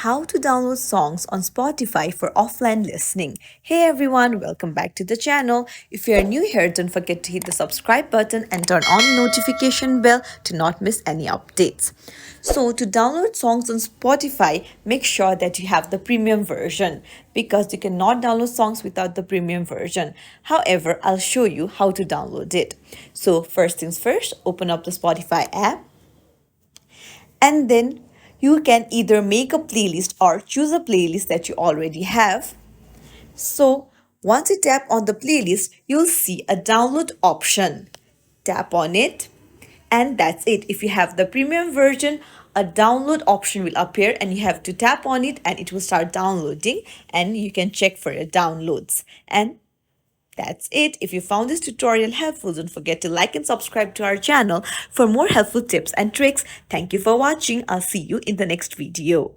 how to download songs on Spotify for offline listening. Hey everyone, welcome back to the channel. If you are new here, don't forget to hit the subscribe button and turn on the notification bell to not miss any updates. So to download songs on Spotify, make sure that you have the premium version because you cannot download songs without the premium version. However, I'll show you how to download it. So first things first, open up the Spotify app and then you can either make a playlist or choose a playlist that you already have. So once you tap on the playlist, you'll see a download option. Tap on it and that's it. If you have the premium version, a download option will appear and you have to tap on it and it will start downloading and you can check for your downloads. And that's it. If you found this tutorial helpful, don't forget to like and subscribe to our channel for more helpful tips and tricks. Thank you for watching. I'll see you in the next video.